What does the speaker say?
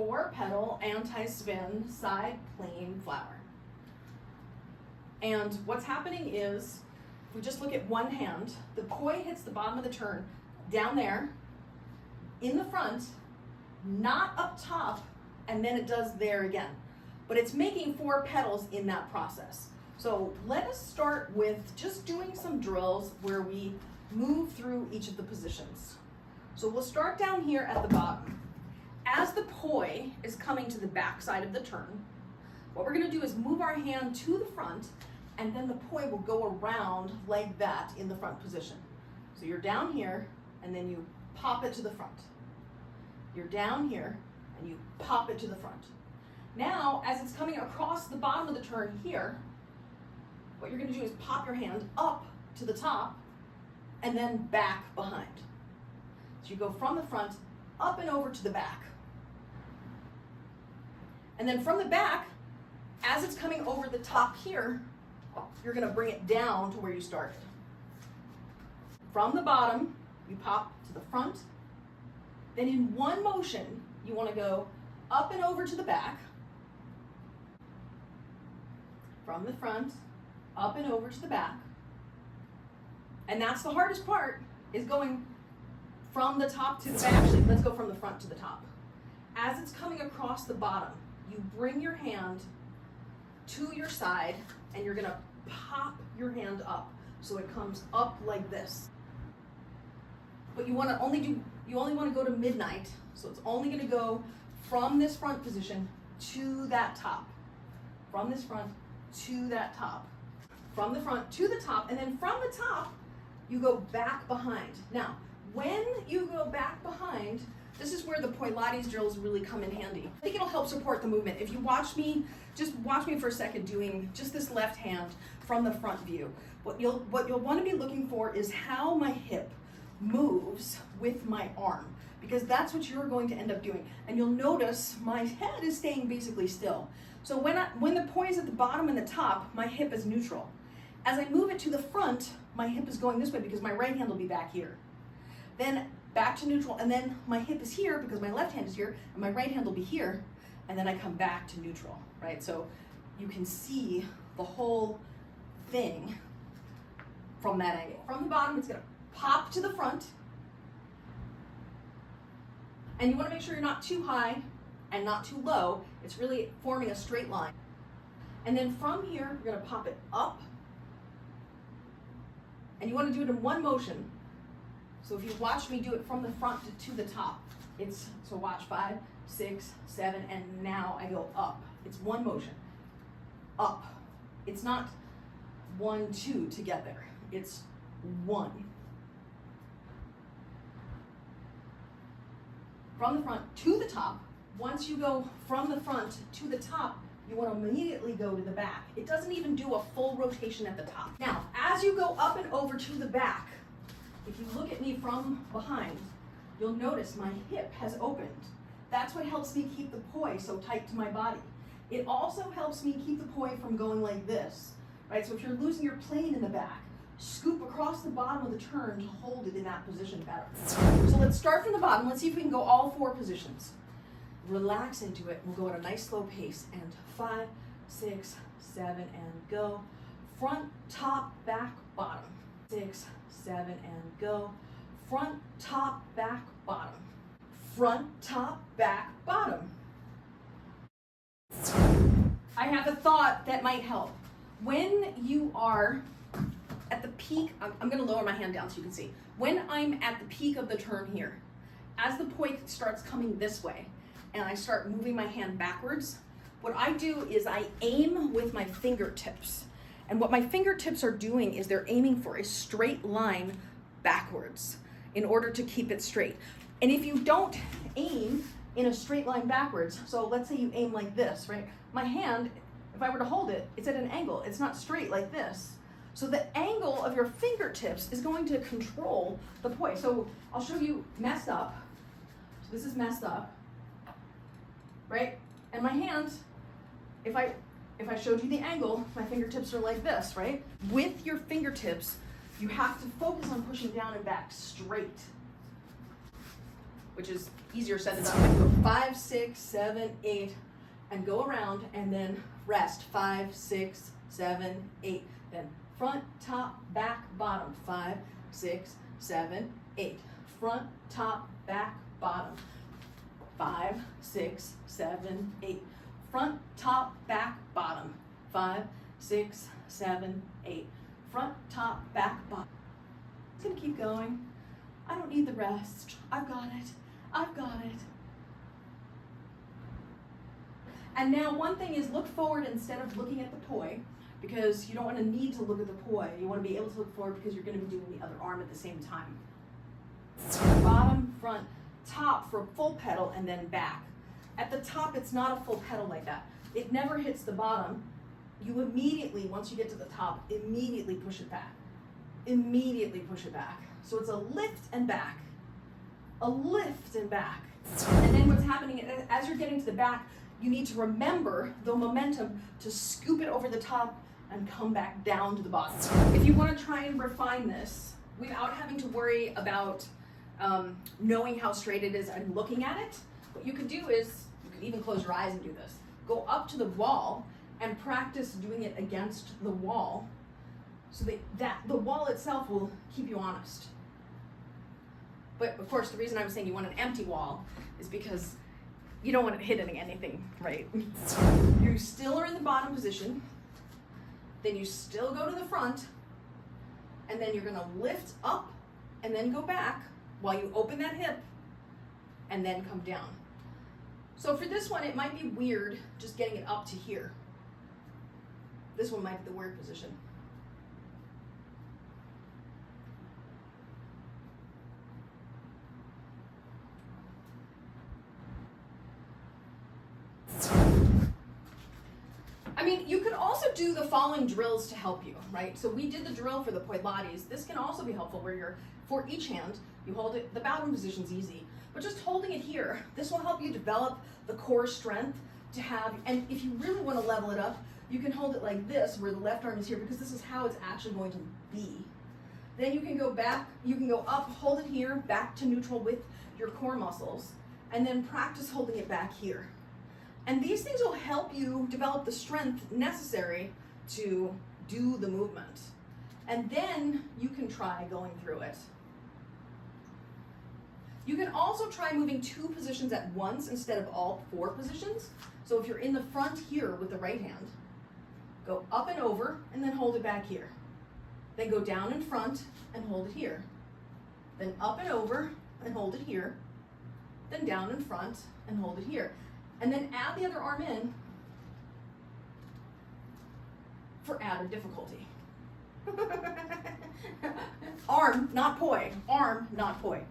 4-petal anti-spin side plane flower. And what's happening is, if we just look at one hand, the poi hits the bottom of the turn down there, in the front, not up top, and then it does there again. But it's making 4 petals in that process. So let us start with just doing some drills where we move through each of the positions. So we'll start down here at the bottom. As the poi is coming to the back side of the turn, what we're gonna do is move our hand to the front, and then the poi will go around like that in the front position. So you're down here, and then you pop it to the front. You're down here, and you pop it to the front. Now, as it's coming across the bottom of the turn here, what you're gonna do is pop your hand up to the top, and then back behind. So you go from the front, up and over to the back. And then from the back, as it's coming over the top here, you're gonna bring it down to where you started. From the bottom, you pop to the front. Then in one motion, you wanna go up and over to the back. From the front, up and over to the back. And that's the hardest part, is going from the top to the back. Actually, let's go from the front to the top. As it's coming across the bottom, you bring your hand to your side, and you're gonna pop your hand up so it comes up like this. But you only wanna go to midnight, so it's only gonna go from this front position to that top. From this front to that top. From the front to the top, and then from the top, you go back behind. Now, when you go back behind, this is where the Poilates drills really come in handy. I think it'll help support the movement. If you watch me, just watch me for a second doing just this left hand from the front view. What you'll want to be looking for is how my hip moves with my arm, because that's what you're going to end up doing. And you'll notice my head is staying basically still. So when the poi is at the bottom and the top, my hip is neutral. As I move it to the front, my hip is going this way because my right hand will be back here. Then back to neutral, and then my hip is here because my left hand is here, and my right hand will be here, and then I come back to neutral, right? So you can see the whole thing from that angle. From the bottom, it's gonna pop to the front, and you wanna make sure you're not too high and not too low. It's really forming a straight line. And then from here, you're gonna pop it up, and you wanna do it in one motion. So if you watch me do it from the front to the top, so watch 5, 6, 7, and now I go up. It's one motion, up. It's not 1, 2 to get there. It's 1. From the front to the top. Once you go from the front to the top, you want to immediately go to the back. It doesn't even do a full rotation at the top. Now, as you go up and over to the back, if you look at me from behind, you'll notice my hip has opened. That's what helps me keep the poi so tight to my body. It also helps me keep the poi from going like this, right? So if you're losing your plane in the back, scoop across the bottom of the turn to hold it in that position better. So let's start from the bottom. Let's see if we can go all 4 positions. Relax into it. We'll go at a nice slow pace. And 5, 6, 7, and go. Front, top, back, bottom. 6, 7, and go. Front, top, back, bottom. Front, top, back, bottom. I have a thought that might help. When you are at the peak, I'm going to lower my hand down so you can see. When I'm at the peak of the turn here, as the poi starts coming this way, and I start moving my hand backwards, what I do is I aim with my fingertips. And what my fingertips are doing is they're aiming for a straight line backwards in order to keep it straight. And if you don't aim in a straight line backwards, so let's say you aim like this, right? My hand, if I were to hold it, it's at an angle. It's not straight like this. So the angle of your fingertips is going to control the poi. So I'll show you messed up. So this is messed up, right? And my hands, if I showed you the angle, my fingertips are like this, right? With your fingertips, you have to focus on pushing down and back straight. which is easier said than done. Go 5, 6, 7, 8, and go around, and then rest. 5, 6, 7, 8. Then front, top, back, bottom. 5, 6, 7, 8. Front, top, back, bottom. 5, 6, 7, 8. Front, top, back, bottom. 5, 6, 7, 8. Front, top, back, bottom. It's gonna keep going. I don't need the rest. I've got it. I've got it. And now one thing is look forward instead of looking at the poi, because you don't want to need to look at the poi. You want to be able to look forward because you're going to be doing the other arm at the same time. Bottom, front, top for full pedal, and then back. At the top, it's not a full pedal like that. It never hits the bottom. You immediately, once you get to the top, immediately push it back. Immediately push it back. So it's a lift and back. A lift and back. And then what's happening, as you're getting to the back, you need to remember the momentum to scoop it over the top and come back down to the bottom. If you want to try and refine this without having to worry about knowing how straight it is and looking at it, what you could do is, you could even close your eyes and do this. Go up to the wall and practice doing it against the wall, so that the wall itself will keep you honest. But of course, the reason I was saying you want an empty wall is because you don't want it hitting anything, right? You still are in the bottom position, then you still go to the front, and then you're gonna lift up and then go back while you open that hip and then come down. So for this one, it might be weird just getting it up to here. This one might be the weird position. I mean, you could also do the following drills to help you, right? So we did the drill for the Poilates. This can also be helpful where you're, for each hand, you hold it, the bottom position's easy, but just holding it here, this will help you develop the core strength to have, and if you really want to level it up, you can hold it like this, where the left arm is here, because this is how it's actually going to be. Then you can go back, you can go up, hold it here, back to neutral with your core muscles, and then practice holding it back here. And these things will help you develop the strength necessary to do the movement. And then you can try going through it. You can also try moving 2 positions at once instead of all 4 positions. So if you're in the front here with the right hand, go up and over and then hold it back here. Then go down in front and hold it here. Then up and over and hold it here. Then down in front and hold it here. And then add the other arm in for added difficulty. Arm, not poi. Arm, not poi.